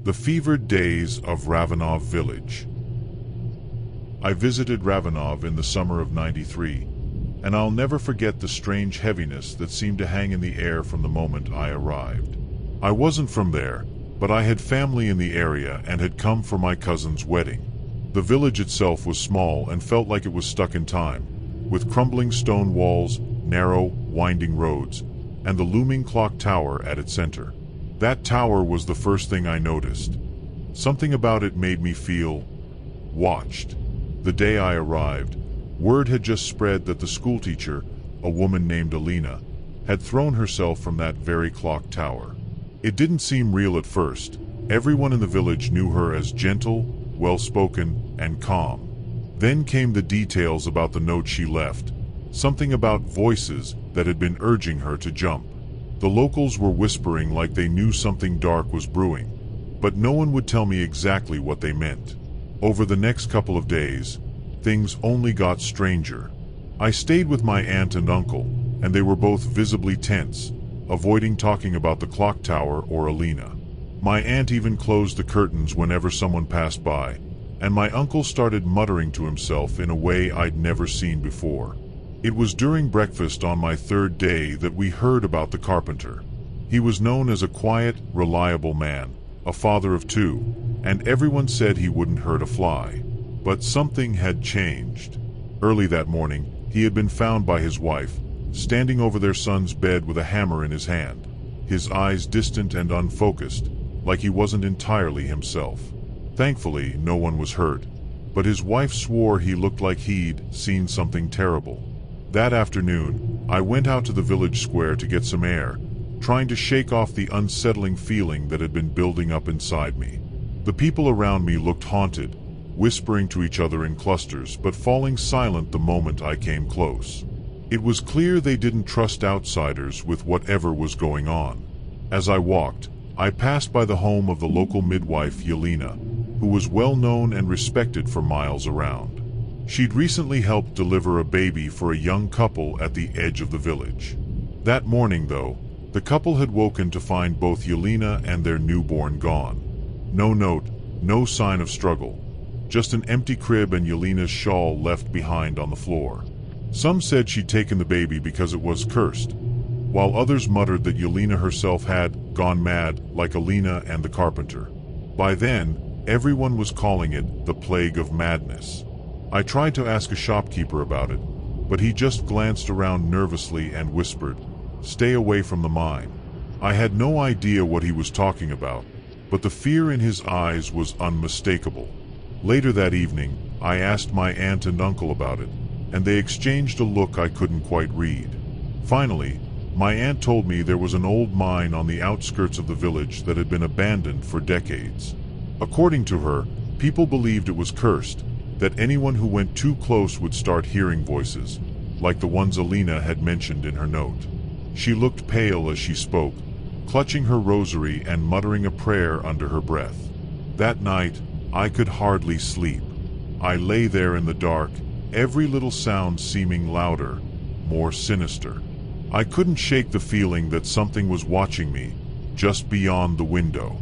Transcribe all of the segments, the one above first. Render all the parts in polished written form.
The fevered days of Ravenov village. I visited Ravenov in the summer of '93, and I'll never forget the strange heaviness that seemed to hang in the air from the moment I arrived. I wasn't from there, but I had family in the area and had come for my cousin's wedding. The village itself was small and felt like it was stuck in time, with crumbling stone walls, narrow, winding roads, and the looming clock tower at its center. That tower was the first thing I noticed. Something about it made me feel watched. The day I arrived, word had just spread that the schoolteacher, a woman named Alina, had thrown herself from that very clock tower. It didn't seem real at first. Everyone in the village knew her as gentle, well-spoken, and calm. Then came the details about the note she left, something about voices that had been urging her to jump. The locals were whispering like they knew something dark was brewing, but no one would tell me exactly what they meant. Over the next couple of days, things only got stranger. I stayed with my aunt and uncle, and they were both visibly tense, avoiding talking about the clock tower or Alina. My aunt even closed the curtains whenever someone passed by, and my uncle started muttering to himself in a way I'd never seen before. It was during breakfast on my third day that we heard about the carpenter. He was known as a quiet, reliable man, a father of two, and everyone said he wouldn't hurt a fly. But something had changed. Early that morning, he had been found by his wife, standing over their son's bed with a hammer in his hand, his eyes distant and unfocused, like he wasn't entirely himself. Thankfully, no one was hurt, but his wife swore he looked like he'd seen something terrible. That afternoon, I went out to the village square to get some air, trying to shake off the unsettling feeling that had been building up inside me. The people around me looked haunted, whispering to each other in clusters but falling silent the moment I came close. It was clear they didn't trust outsiders with whatever was going on. As I walked, I passed by the home of the local midwife Yelena, who was well known and respected for miles around. She'd recently helped deliver a baby for a young couple at the edge of the village. That morning, though, the couple had woken to find both Yelena and their newborn gone. No note, no sign of struggle, just an empty crib and Yelena's shawl left behind on the floor. Some said she'd taken the baby because it was cursed, while others muttered that Yelena herself had gone mad like Alina and the carpenter. By then, everyone was calling it the plague of madness. I tried to ask a shopkeeper about it, but he just glanced around nervously and whispered, "Stay away from the mine." I had no idea what he was talking about, but the fear in his eyes was unmistakable. Later that evening, I asked my aunt and uncle about it, and they exchanged a look I couldn't quite read. Finally, my aunt told me there was an old mine on the outskirts of the village that had been abandoned for decades. According to her, people believed it was cursed, that anyone who went too close would start hearing voices, like the ones Alina had mentioned in her note. She looked pale as she spoke, clutching her rosary and muttering a prayer under her breath. That night, I could hardly sleep. I lay there in the dark, every little sound seeming louder, more sinister. I couldn't shake the feeling that something was watching me, just beyond the window.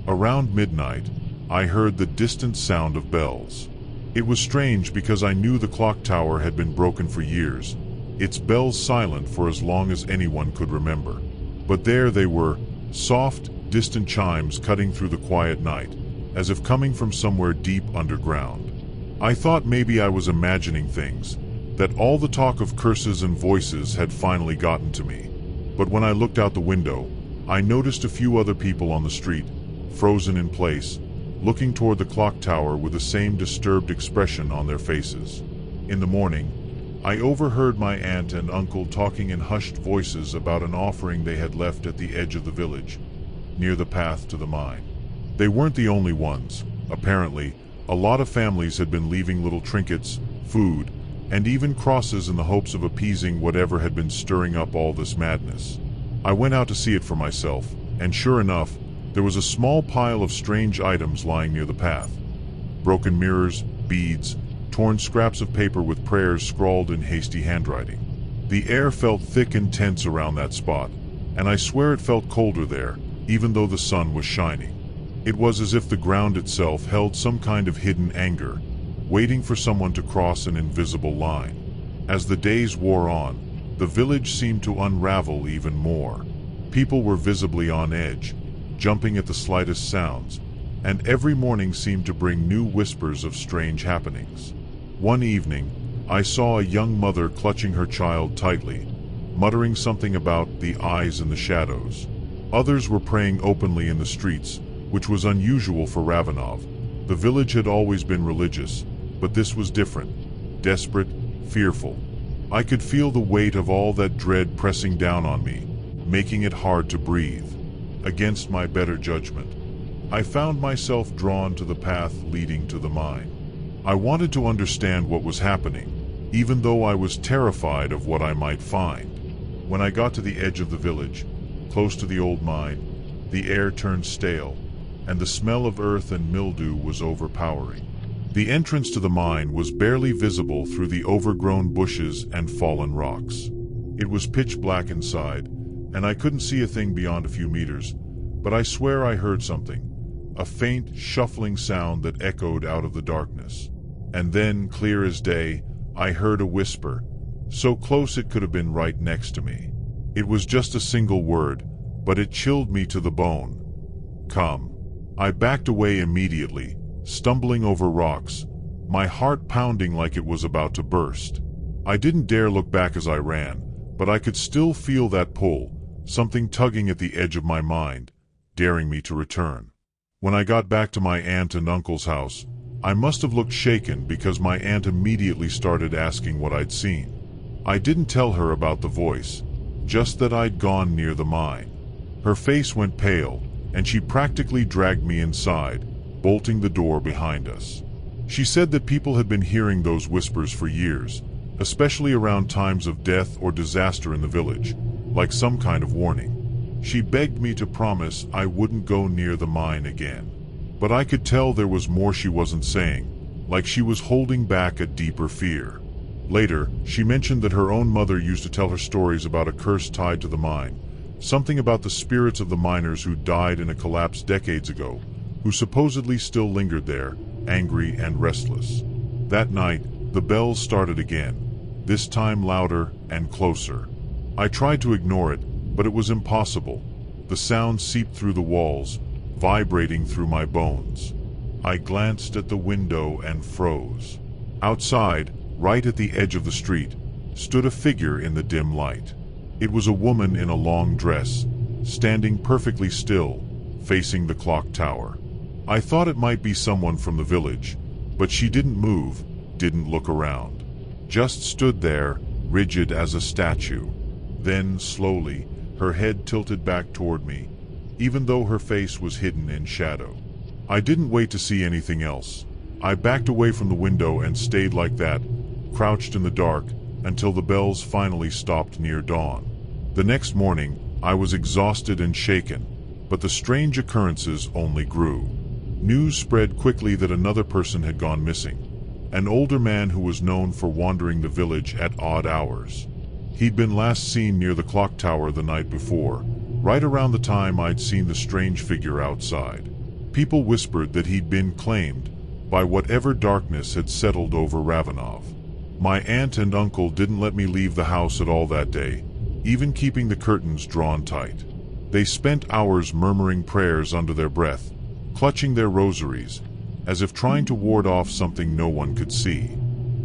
Around midnight, I heard the distant sound of bells. It was strange because I knew the clock tower had been broken for years, its bells silent for as long as anyone could remember. But there they were, soft, distant chimes cutting through the quiet night, as if coming from somewhere deep underground. I thought maybe I was imagining things, that all the talk of curses and voices had finally gotten to me. But when I looked out the window, I noticed a few other people on the street, frozen in place, looking toward the clock tower with the same disturbed expression on their faces. In the morning, I overheard my aunt and uncle talking in hushed voices about an offering they had left at the edge of the village, near the path to the mine. They weren't the only ones. Apparently, a lot of families had been leaving little trinkets, food, and even crosses in the hopes of appeasing whatever had been stirring up all this madness. I went out to see it for myself, and sure enough, there was a small pile of strange items lying near the path. Broken mirrors, beads, torn scraps of paper with prayers scrawled in hasty handwriting. The air felt thick and tense around that spot, and I swear it felt colder there, even though the sun was shining. It was as if the ground itself held some kind of hidden anger, waiting for someone to cross an invisible line. As the days wore on, the village seemed to unravel even more. People were visibly on edge, jumping at the slightest sounds, and every morning seemed to bring new whispers of strange happenings. One evening, I saw a young mother clutching her child tightly, muttering something about the eyes in the shadows. Others were praying openly in the streets, which was unusual for Ravenov. The village had always been religious, but this was different, desperate, fearful. I could feel the weight of all that dread pressing down on me, making it hard to breathe. Against my better judgment, I found myself drawn to the path leading to the mine. I wanted to understand what was happening, even though I was terrified of what I might find. When I got to the edge of the village, close to the old mine, the air turned stale, and the smell of earth and mildew was overpowering. The entrance to the mine was barely visible through the overgrown bushes and fallen rocks. It was pitch black inside, and I couldn't see a thing beyond a few meters, but I swear I heard something, a faint, shuffling sound that echoed out of the darkness. And then, clear as day, I heard a whisper, so close it could have been right next to me. It was just a single word, but it chilled me to the bone. Come. I backed away immediately, stumbling over rocks, my heart pounding like it was about to burst. I didn't dare look back as I ran, but I could still feel that pull, something tugging at the edge of my mind, daring me to return. When I got back to my aunt and uncle's house, I must have looked shaken because my aunt immediately started asking what I'd seen. I didn't tell her about the voice, just that I'd gone near the mine. Her face went pale, and she practically dragged me inside, bolting the door behind us. She said that people had been hearing those whispers for years, especially around times of death or disaster in the village, like some kind of warning. She begged me to promise I wouldn't go near the mine again. But I could tell there was more she wasn't saying, like she was holding back a deeper fear. Later, she mentioned that her own mother used to tell her stories about a curse tied to the mine, something about the spirits of the miners who died in a collapse decades ago, who supposedly still lingered there, angry and restless. That night, the bells started again, this time louder and closer. I tried to ignore it, but it was impossible. The sound seeped through the walls, vibrating through my bones. I glanced at the window and froze. Outside, right at the edge of the street, stood a figure in the dim light. It was a woman in a long dress, standing perfectly still, facing the clock tower. I thought it might be someone from the village, but she didn't move, didn't look around. Just stood there, rigid as a statue. Then, slowly, her head tilted back toward me, even though her face was hidden in shadow. I didn't wait to see anything else. I backed away from the window and stayed like that, crouched in the dark, until the bells finally stopped near dawn. The next morning, I was exhausted and shaken, but the strange occurrences only grew. News spread quickly that another person had gone missing, an older man who was known for wandering the village at odd hours. He'd been last seen near the clock tower the night before, right around the time I'd seen the strange figure outside. People whispered that he'd been claimed by whatever darkness had settled over Ravenov. My aunt and uncle didn't let me leave the house at all that day, even keeping the curtains drawn tight. They spent hours murmuring prayers under their breath, clutching their rosaries, as if trying to ward off something no one could see.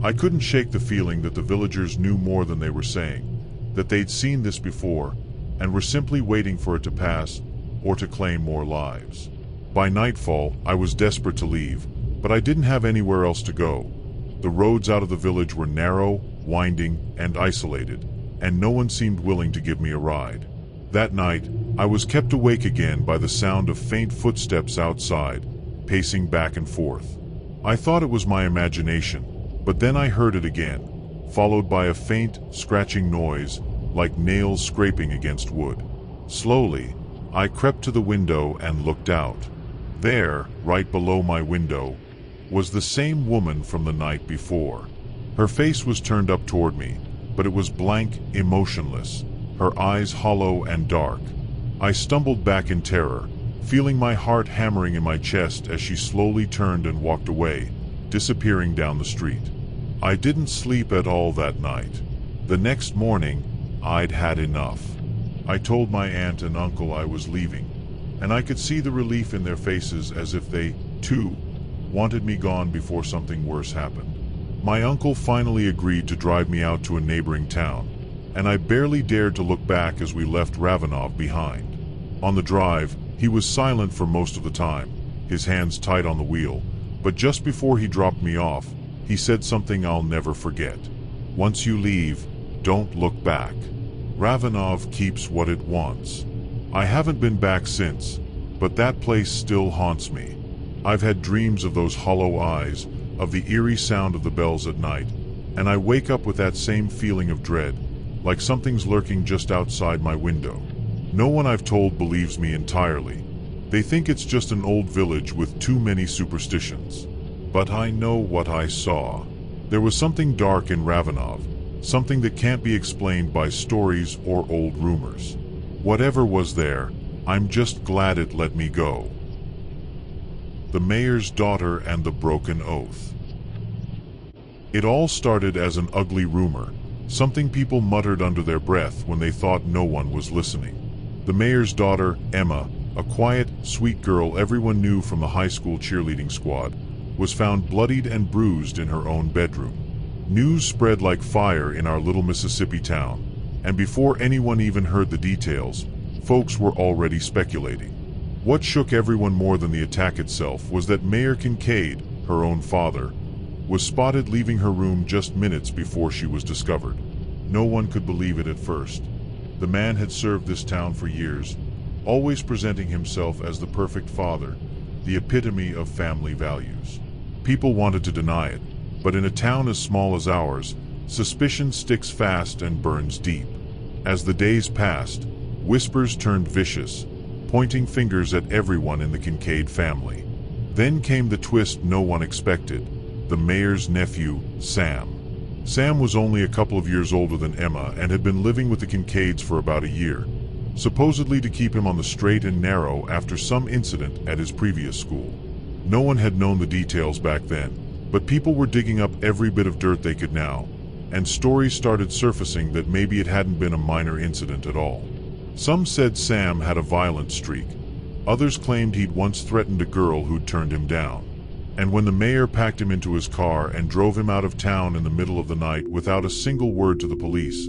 I couldn't shake the feeling that the villagers knew more than they were saying, that they'd seen this before, and were simply waiting for it to pass, or to claim more lives. By nightfall, I was desperate to leave, but I didn't have anywhere else to go. The roads out of the village were narrow, winding, and isolated, and no one seemed willing to give me a ride. That night, I was kept awake again by the sound of faint footsteps outside, pacing back and forth. I thought it was my imagination, but then I heard it again, followed by a faint, scratching noise, like nails scraping against wood. Slowly, I crept to the window and looked out. There, right below my window, was the same woman from the night before. Her face was turned up toward me, but it was blank, emotionless, her eyes hollow and dark. I stumbled back in terror, feeling my heart hammering in my chest as she slowly turned and walked away, disappearing down the street. I didn't sleep at all that night. The next morning, I'd had enough. I told my aunt and uncle I was leaving, and I could see the relief in their faces as if they, too, wanted me gone before something worse happened. My uncle finally agreed to drive me out to a neighboring town, and I barely dared to look back as we left Ravenov behind. On the drive, he was silent for most of the time, his hands tight on the wheel, but just before he dropped me off, he said something I'll never forget. "Once you leave, don't look back. Ravenov keeps what it wants." I haven't been back since, but that place still haunts me. I've had dreams of those hollow eyes, of the eerie sound of the bells at night, and I wake up with that same feeling of dread, like something's lurking just outside my window. No one I've told believes me entirely. They think it's just an old village with too many superstitions. But I know what I saw. There was something dark in Ravenov, something that can't be explained by stories or old rumors. Whatever was there, I'm just glad it let me go. The Mayor's Daughter and the Broken Oath. It all started as an ugly rumor, something people muttered under their breath when they thought no one was listening. The mayor's daughter, Emma, a quiet, sweet girl everyone knew from the high school cheerleading squad, was found bloodied and bruised in her own bedroom. News spread like fire in our little Mississippi town, and before anyone even heard the details, folks were already speculating. What shook everyone more than the attack itself was that Mayor Kincaid, her own father, was spotted leaving her room just minutes before she was discovered. No one could believe it at first. The man had served this town for years, always presenting himself as the perfect father, the epitome of family values. People wanted to deny it, but in a town as small as ours, suspicion sticks fast and burns deep. As the days passed, whispers turned vicious, pointing fingers at everyone in the Kincaid family. Then came the twist no one expected: the mayor's nephew, Sam. Sam was only a couple of years older than Emma and had been living with the Kincaids for about a year, supposedly to keep him on the straight and narrow after some incident at his previous school. No one had known the details back then, but people were digging up every bit of dirt they could now, and stories started surfacing that maybe it hadn't been a minor incident at all. Some said Sam had a violent streak. Others claimed he'd once threatened a girl who'd turned him down. And when the mayor packed him into his car and drove him out of town in the middle of the night without a single word to the police,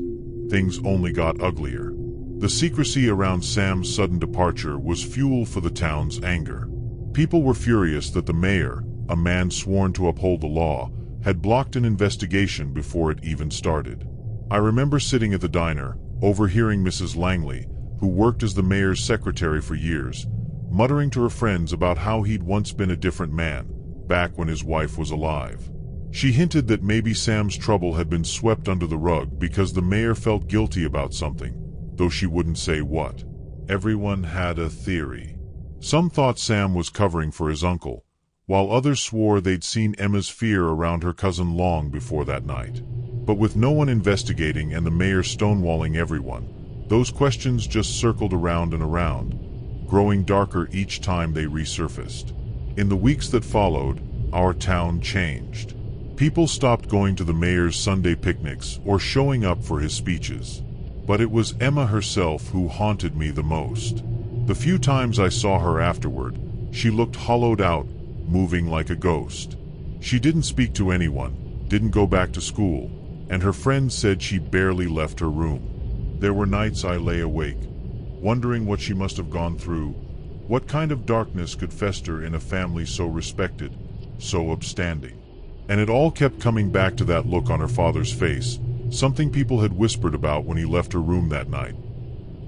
things only got uglier. The secrecy around Sam's sudden departure was fuel for the town's anger. People were furious that the mayor, a man sworn to uphold the law, had blocked an investigation before it even started. I remember sitting at the diner, overhearing Mrs. Langley, who worked as the mayor's secretary for years, muttering to her friends about how he'd once been a different man, back when his wife was alive. She hinted that maybe Sam's trouble had been swept under the rug because the mayor felt guilty about something, though she wouldn't say what. Everyone had a theory. Some thought Sam was covering for his uncle, while others swore they'd seen Emma's fear around her cousin long before that night. But with no one investigating and the mayor stonewalling everyone, those questions just circled around and around, growing darker each time they resurfaced. In the weeks that followed, our town changed. People stopped going to the mayor's Sunday picnics or showing up for his speeches. But it was Emma herself who haunted me the most. The few times I saw her afterward, she looked hollowed out, moving like a ghost. She didn't speak to anyone, didn't go back to school, and her friends said she barely left her room. There were nights I lay awake, wondering what she must have gone through. What kind of darkness could fester in a family so respected, so upstanding? And it all kept coming back to that look on her father's face, something people had whispered about when he left her room that night.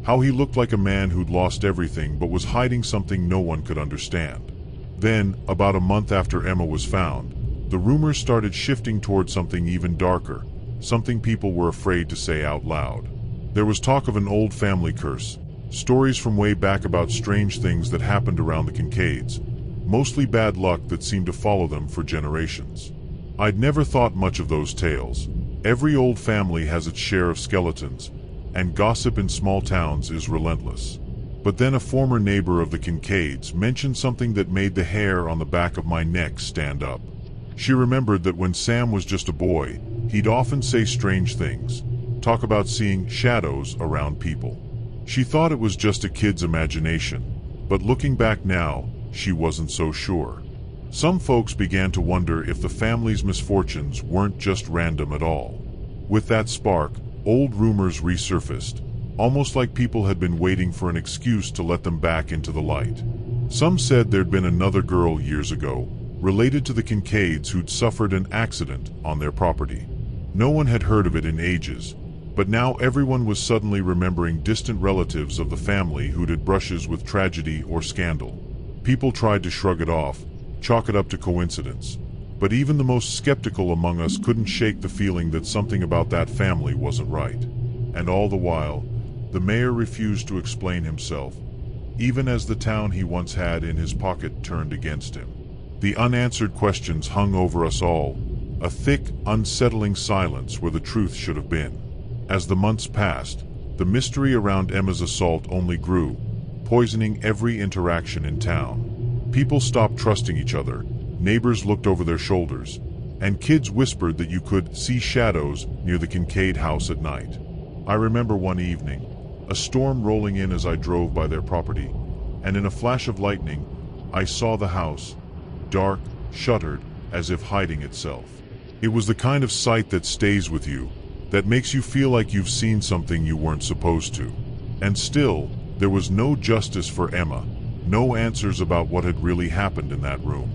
How he looked like a man who'd lost everything but was hiding something no one could understand. Then, about a month after Emma was found, the rumors started shifting toward something even darker, something people were afraid to say out loud. There was talk of an old family curse, stories from way back about strange things that happened around the Kincaids, mostly bad luck that seemed to follow them for generations. I'd never thought much of those tales. Every old family has its share of skeletons, and gossip in small towns is relentless. But then a former neighbor of the Kincaids mentioned something that made the hair on the back of my neck stand up. She remembered that when Sam was just a boy, he'd often say strange things, talk about seeing shadows around people. She thought it was just a kid's imagination, but looking back now, she wasn't so sure. Some folks began to wonder if the family's misfortunes weren't just random at all. With that spark, old rumors resurfaced, almost like people had been waiting for an excuse to let them back into the light. Some said there'd been another girl years ago, related to the Kincaids, who'd suffered an accident on their property. No one had heard of it in ages, but now everyone was suddenly remembering distant relatives of the family who'd had brushes with tragedy or scandal. People tried to shrug it off, chalk it up to coincidence, but even the most skeptical among us couldn't shake the feeling that something about that family wasn't right. And all the while, the mayor refused to explain himself, even as the town he once had in his pocket turned against him. The unanswered questions hung over us all, a thick, unsettling silence where the truth should have been. As the months passed, the mystery around Emma's assault only grew, poisoning every interaction in town. People stopped trusting each other, neighbors looked over their shoulders, and kids whispered that you could see shadows near the Kincaid house at night. I remember one evening, a storm rolling in as I drove by their property, and in a flash of lightning, I saw the house, dark, shuttered, as if hiding itself. It was the kind of sight that stays with you, that makes you feel like you've seen something you weren't supposed to. And still, there was no justice for Emma, no answers about what had really happened in that room.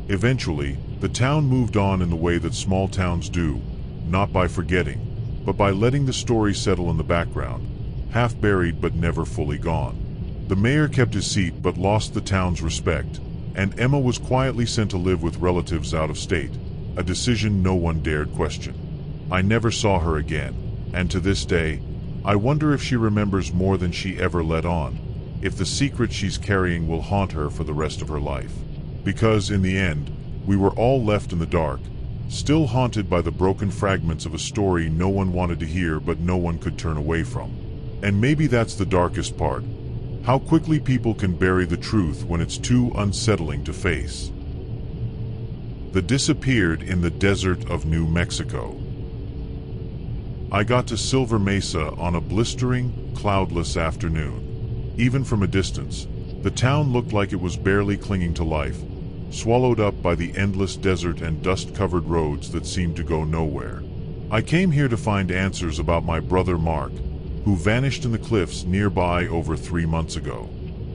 Eventually, the town moved on in the way that small towns do, not by forgetting, but by letting the story settle in the background, half buried but never fully gone. The mayor kept his seat but lost the town's respect, and Emma was quietly sent to live with relatives out of state, a decision no one dared question. I never saw her again, and to this day, I wonder if she remembers more than she ever let on, if the secret she's carrying will haunt her for the rest of her life. Because, in the end, we were all left in the dark, still haunted by the broken fragments of a story no one wanted to hear but no one could turn away from. And maybe that's the darkest part, how quickly people can bury the truth when it's too unsettling to face. The disappeared in the desert of New Mexico. I got to Silver Mesa on a blistering, cloudless afternoon. Even from a distance, the town looked like it was barely clinging to life, swallowed up by the endless desert and dust-covered roads that seemed to go nowhere. I came here to find answers about my brother Mark, who vanished in the cliffs nearby over 3 months ago.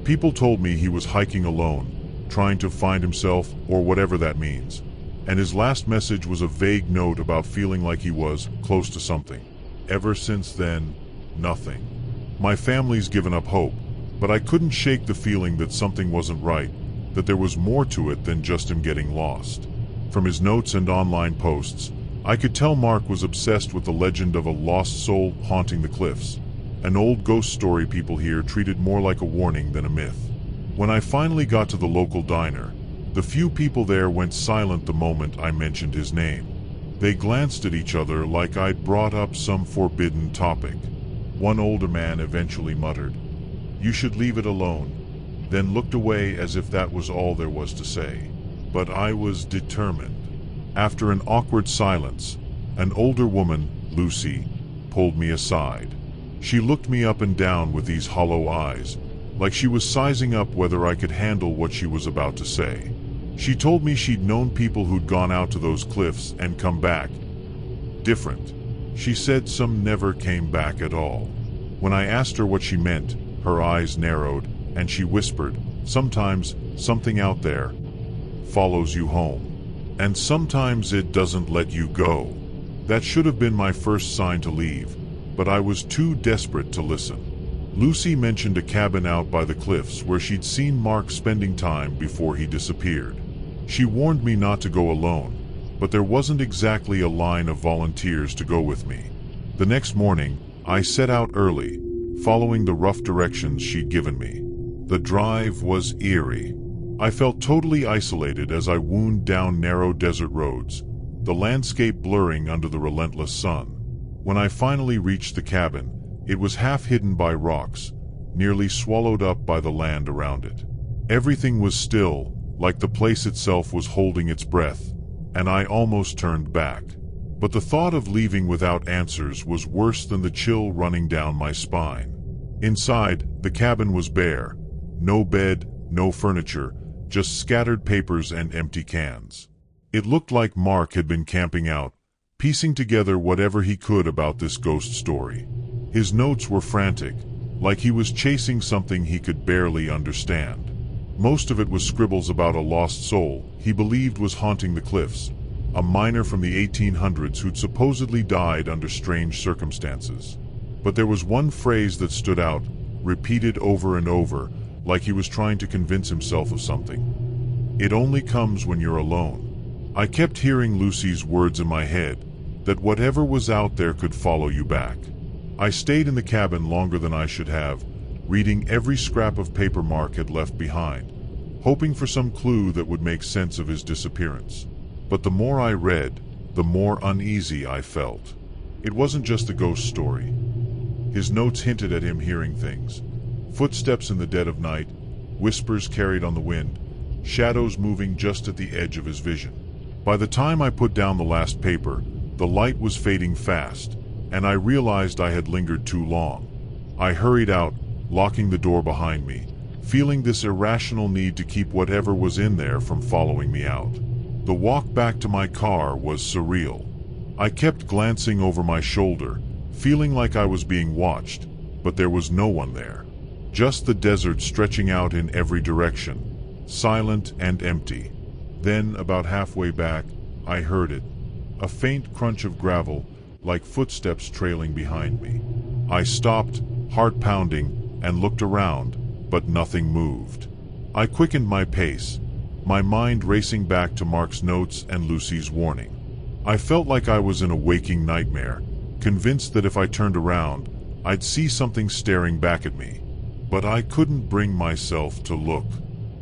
People told me he was hiking alone, trying to find himself, or whatever that means, and his last message was a vague note about feeling like he was close to something. Ever since then, nothing. My family's given up hope, but I couldn't shake the feeling that something wasn't right, that there was more to it than just him getting lost. From his notes and online posts, I could tell Mark was obsessed with the legend of a lost soul haunting the cliffs, an old ghost story people here treated more like a warning than a myth. When I finally got to the local diner, the few people there went silent the moment I mentioned his name. They glanced at each other like I'd brought up some forbidden topic. One older man eventually muttered, "You should leave it alone," then looked away as if that was all there was to say. But I was determined. After an awkward silence, an older woman, Lucy, pulled me aside. She looked me up and down with these hollow eyes, like she was sizing up whether I could handle what she was about to say. She told me she'd known people who'd gone out to those cliffs and come back different. She said some never came back at all. When I asked her what she meant, her eyes narrowed, and she whispered, "Sometimes something out there follows you home. And sometimes it doesn't let you go." That should have been my first sign to leave, but I was too desperate to listen. Lucy mentioned a cabin out by the cliffs where she'd seen Mark spending time before he disappeared. She warned me not to go alone, but there wasn't exactly a line of volunteers to go with me. The next morning, I set out early, following the rough directions she'd given me. The drive was eerie. I felt totally isolated as I wound down narrow desert roads, the landscape blurring under the relentless sun. When I finally reached the cabin, it was half hidden by rocks, nearly swallowed up by the land around it. Everything was still, like the place itself was holding its breath, and I almost turned back. But the thought of leaving without answers was worse than the chill running down my spine. Inside, the cabin was bare. No bed, no furniture, just scattered papers and empty cans. It looked like Mark had been camping out, piecing together whatever he could about this ghost story. His notes were frantic, like he was chasing something he could barely understand. Most of it was scribbles about a lost soul he believed was haunting the cliffs, a miner from the 1800s who'd supposedly died under strange circumstances. But there was one phrase that stood out, repeated over and over, like he was trying to convince himself of something. It only comes when you're alone. I kept hearing Lucy's words in my head, that whatever was out there could follow you back. I stayed in the cabin longer than I should have, reading every scrap of paper Mark had left behind, hoping for some clue that would make sense of his disappearance. But the more I read, the more uneasy I felt. It wasn't just a ghost story. His notes hinted at him hearing things. Footsteps in the dead of night, whispers carried on the wind, shadows moving just at the edge of his vision. By the time I put down the last paper, the light was fading fast, and I realized I had lingered too long. I hurried out, locking the door behind me, feeling this irrational need to keep whatever was in there from following me out. The walk back to my car was surreal. I kept glancing over my shoulder, feeling like I was being watched, but there was no one there. Just the desert stretching out in every direction, silent and empty. Then, about halfway back, I heard it. A faint crunch of gravel, like footsteps trailing behind me. I stopped, heart pounding, and looked around, but nothing moved. I quickened my pace, my mind racing back to Mark's notes and Lucy's warning. I felt like I was in a waking nightmare, convinced that if I turned around, I'd see something staring back at me. But I couldn't bring myself to look.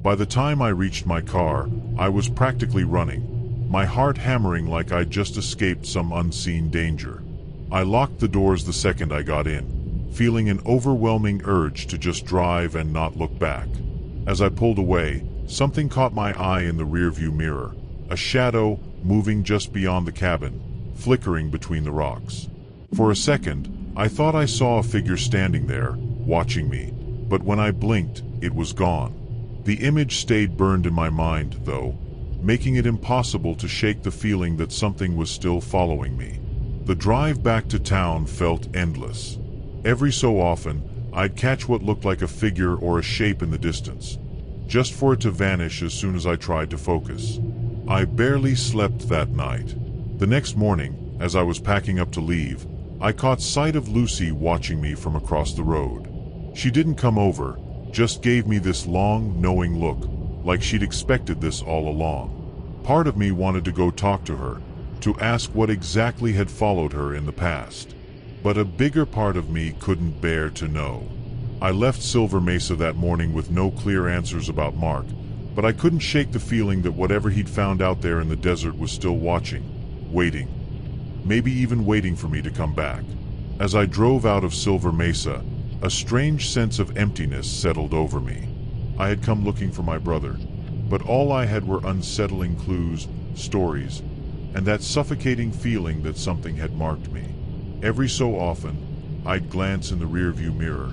By the time I reached my car, I was practically running, my heart hammering like I'd just escaped some unseen danger. I locked the doors the second I got in, feeling an overwhelming urge to just drive and not look back. As I pulled away, something caught my eye in the rearview mirror, a shadow moving just beyond the cabin, flickering between the rocks. For a second, I thought I saw a figure standing there, watching me, but when I blinked, it was gone. The image stayed burned in my mind, though, making it impossible to shake the feeling that something was still following me. The drive back to town felt endless. Every so often, I'd catch what looked like a figure or a shape in the distance, just for it to vanish as soon as I tried to focus. I barely slept that night. The next morning, as I was packing up to leave, I caught sight of Lucy watching me from across the road. She didn't come over, just gave me this long, knowing look, like she'd expected this all along. Part of me wanted to go talk to her, to ask what exactly had followed her in the past. But a bigger part of me couldn't bear to know. I left Silver Mesa that morning with no clear answers about Mark, but I couldn't shake the feeling that whatever he'd found out there in the desert was still watching, waiting, maybe even waiting for me to come back. As I drove out of Silver Mesa, a strange sense of emptiness settled over me. I had come looking for my brother, but all I had were unsettling clues, stories, and that suffocating feeling that something had marked me. Every so often, I'd glance in the rearview mirror,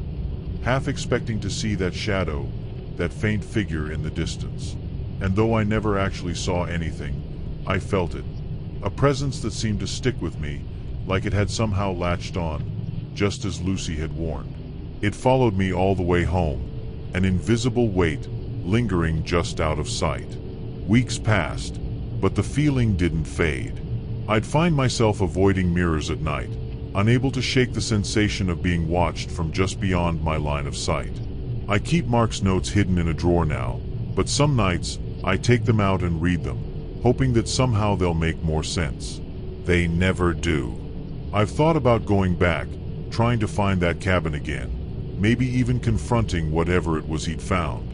half expecting to see that shadow, that faint figure in the distance. And though I never actually saw anything, I felt it. A presence that seemed to stick with me, like it had somehow latched on, just as Lucy had warned. It followed me all the way home, an invisible weight, lingering just out of sight. Weeks passed, but the feeling didn't fade. I'd find myself avoiding mirrors at night, unable to shake the sensation of being watched from just beyond my line of sight. I keep Mark's notes hidden in a drawer now, but some nights I take them out and read them, hoping that somehow they'll make more sense. They never do. I've thought about going back, trying to find that cabin again, maybe even confronting whatever it was he'd found.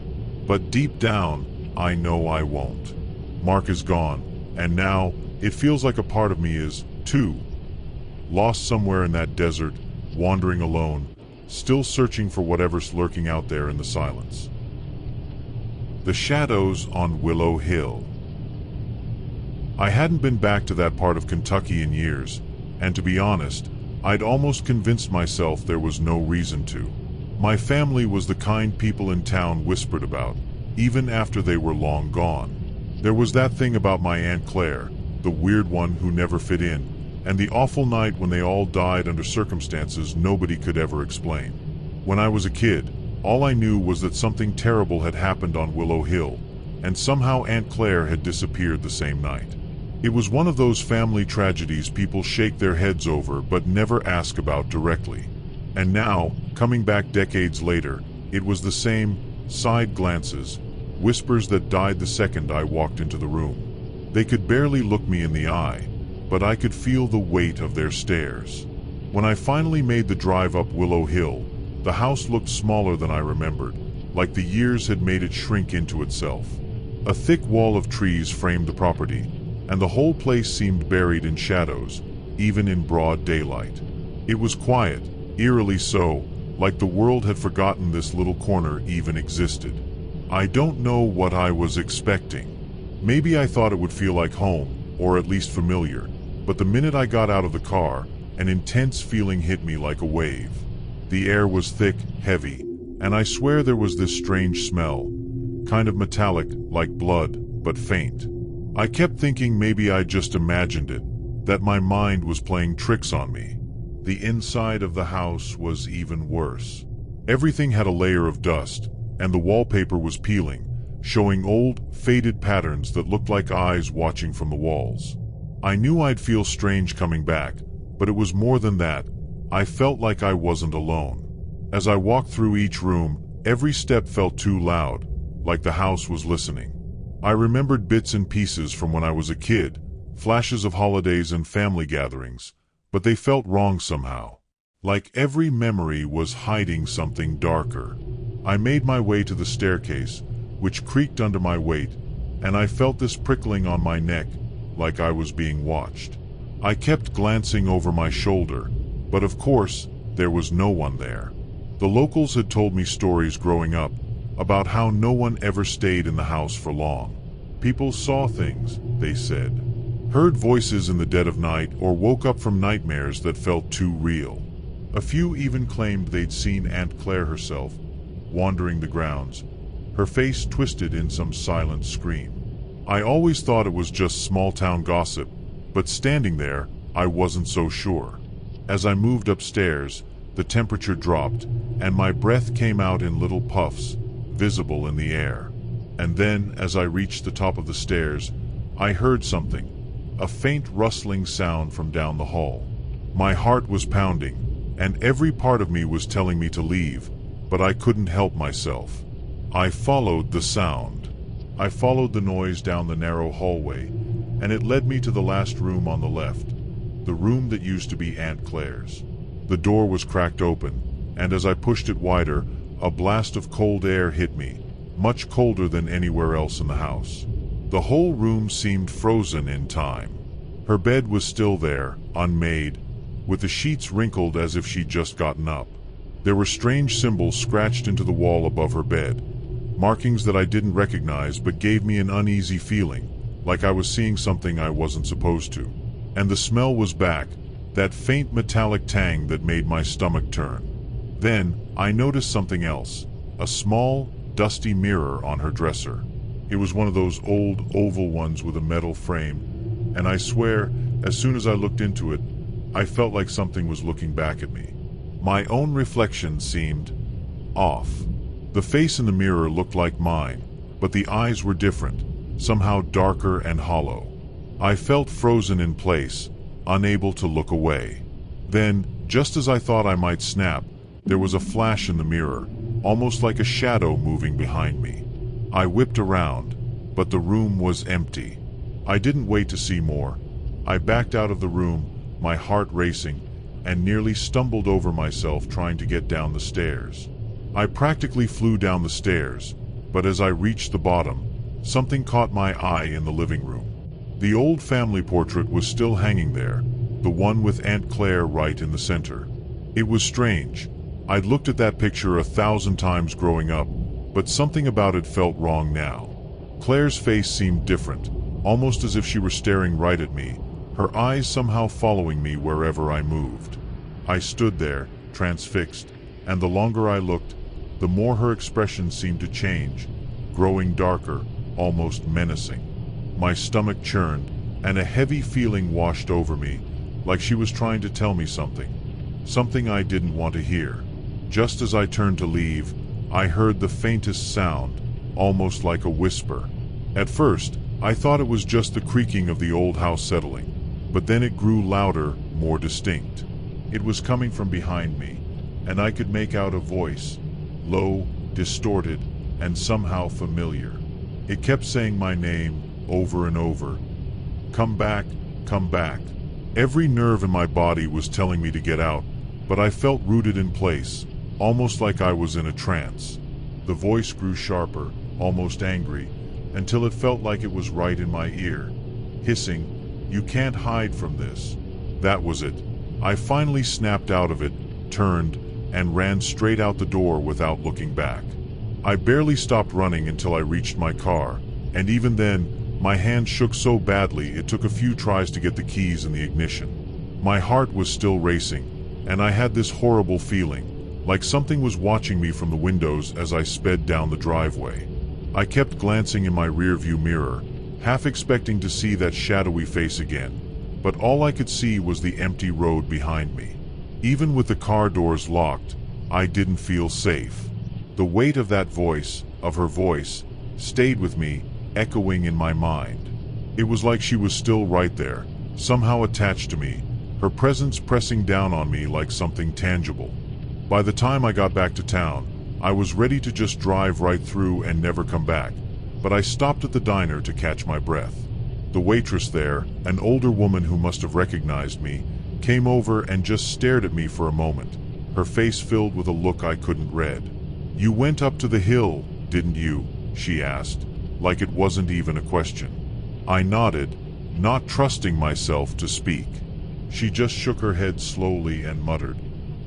But deep down, I know I won't. Mark is gone, and now it feels like a part of me is, too. Lost somewhere in that desert, wandering alone, still searching for whatever's lurking out there in the silence. The Shadows on Willow Hill. I hadn't been back to that part of Kentucky in years, and to be honest, I'd almost convinced myself there was no reason to. My family was the kind people in town whispered about, even after they were long gone. There was that thing about my Aunt Claire, the weird one who never fit in, and the awful night when they all died under circumstances nobody could ever explain. When I was a kid, all I knew was that something terrible had happened on Willow Hill, and somehow Aunt Claire had disappeared the same night. It was one of those family tragedies people shake their heads over but never ask about directly. And now, coming back decades later, it was the same, side glances, whispers that died the second I walked into the room. They could barely look me in the eye, but I could feel the weight of their stares. When I finally made the drive up Willow Hill, the house looked smaller than I remembered, like the years had made it shrink into itself. A thick wall of trees framed the property, and the whole place seemed buried in shadows, even in broad daylight. It was quiet, eerily so, like the world had forgotten this little corner even existed. I don't know what I was expecting. Maybe I thought it would feel like home, or at least familiar, but the minute I got out of the car, an intense feeling hit me like a wave. The air was thick, heavy, and I swear there was this strange smell, kind of metallic, like blood, but faint. I kept thinking maybe I just imagined it, that my mind was playing tricks on me. The inside of the house was even worse. Everything had a layer of dust, and the wallpaper was peeling, showing old, faded patterns that looked like eyes watching from the walls. I knew I'd feel strange coming back, but it was more than that. I felt like I wasn't alone. As I walked through each room, every step felt too loud, like the house was listening. I remembered bits and pieces from when I was a kid, flashes of holidays and family gatherings, but they felt wrong somehow. Like every memory was hiding something darker. I made my way to the staircase, which creaked under my weight, and I felt this prickling on my neck, like I was being watched. I kept glancing over my shoulder, but of course, there was no one there. The locals had told me stories growing up, about how no one ever stayed in the house for long. People saw things, they said, heard voices in the dead of night, or woke up from nightmares that felt too real. A few even claimed they'd seen Aunt Claire herself, wandering the grounds, her face twisted in some silent scream. I always thought it was just small-town gossip, but standing there, I wasn't so sure. As I moved upstairs, the temperature dropped, and my breath came out in little puffs, visible in the air. And then, as I reached the top of the stairs, I heard something, a faint rustling sound from down the hall. My heart was pounding, and every part of me was telling me to leave, but I couldn't help myself. I followed the sound. I followed the noise down the narrow hallway, and it led me to the last room on the left, the room that used to be Aunt Claire's. The door was cracked open, and as I pushed it wider, a blast of cold air hit me, much colder than anywhere else in the house. The whole room seemed frozen in time. Her bed was still there, unmade, with the sheets wrinkled as if she'd just gotten up. There were strange symbols scratched into the wall above her bed, markings that I didn't recognize but gave me an uneasy feeling, like I was seeing something I wasn't supposed to. And the smell was back, that faint metallic tang that made my stomach turn. Then, I noticed something else, a small, dusty mirror on her dresser. It was one of those old, oval ones with a metal frame, and I swear, as soon as I looked into it, I felt like something was looking back at me. My own reflection seemed off. The face in the mirror looked like mine, but the eyes were different, somehow darker and hollow. I felt frozen in place, unable to look away. Then, just as I thought I might snap, there was a flash in the mirror, almost like a shadow moving behind me. I whipped around, but the room was empty. I didn't wait to see more. I backed out of the room, my heart racing, and nearly stumbled over myself trying to get down the stairs. I practically flew down the stairs, but as I reached the bottom, something caught my eye in the living room. The old family portrait was still hanging there, the one with Aunt Claire right in the center. It was strange. I'd looked at that picture 1,000 times growing up, but something about it felt wrong now. Claire's face seemed different, almost as if she were staring right at me, her eyes somehow following me wherever I moved. I stood there, transfixed, and the longer I looked, the more her expression seemed to change, growing darker, almost menacing. My stomach churned, and a heavy feeling washed over me, like she was trying to tell me something I didn't want to hear. Just as I turned to leave, I heard the faintest sound, almost like a whisper. At first, I thought it was just the creaking of the old house settling, but then it grew louder, more distinct. It was coming from behind me, and I could make out a voice, low, distorted, and somehow familiar. It kept saying my name over and over. Come back, come back. Every nerve in my body was telling me to get out, but I felt rooted in place, almost like I was in a trance. The voice grew sharper, almost angry, until it felt like it was right in my ear, hissing, "You can't hide from this." That was it. I finally snapped out of it, turned, and ran straight out the door without looking back. I barely stopped running until I reached my car, and even then, my hand shook so badly it took a few tries to get the keys in the ignition. My heart was still racing, and I had this horrible feeling, like something was watching me from the windows as I sped down the driveway. I kept glancing in my rearview mirror, half expecting to see that shadowy face again, but all I could see was the empty road behind me. Even with the car doors locked, I didn't feel safe. The weight of that voice, of her voice, stayed with me, echoing in my mind. It was like she was still right there, somehow attached to me, her presence pressing down on me like something tangible. By the time I got back to town, I was ready to just drive right through and never come back, but I stopped at the diner to catch my breath. The waitress there, an older woman who must have recognized me, came over and just stared at me for a moment, her face filled with a look I couldn't read. "You went up to the hill, didn't you?" she asked, like it wasn't even a question. I nodded, not trusting myself to speak. She just shook her head slowly and muttered,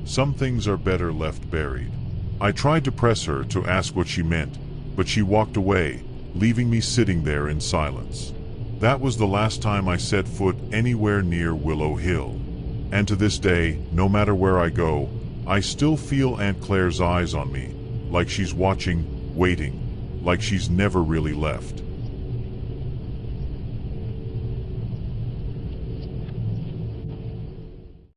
"Some things are better left buried." I tried to press her to ask what she meant, but she walked away, leaving me sitting there in silence. That was the last time I set foot anywhere near Willow Hill. And to this day, no matter where I go, I still feel Aunt Claire's eyes on me, like she's watching, waiting, like she's never really left.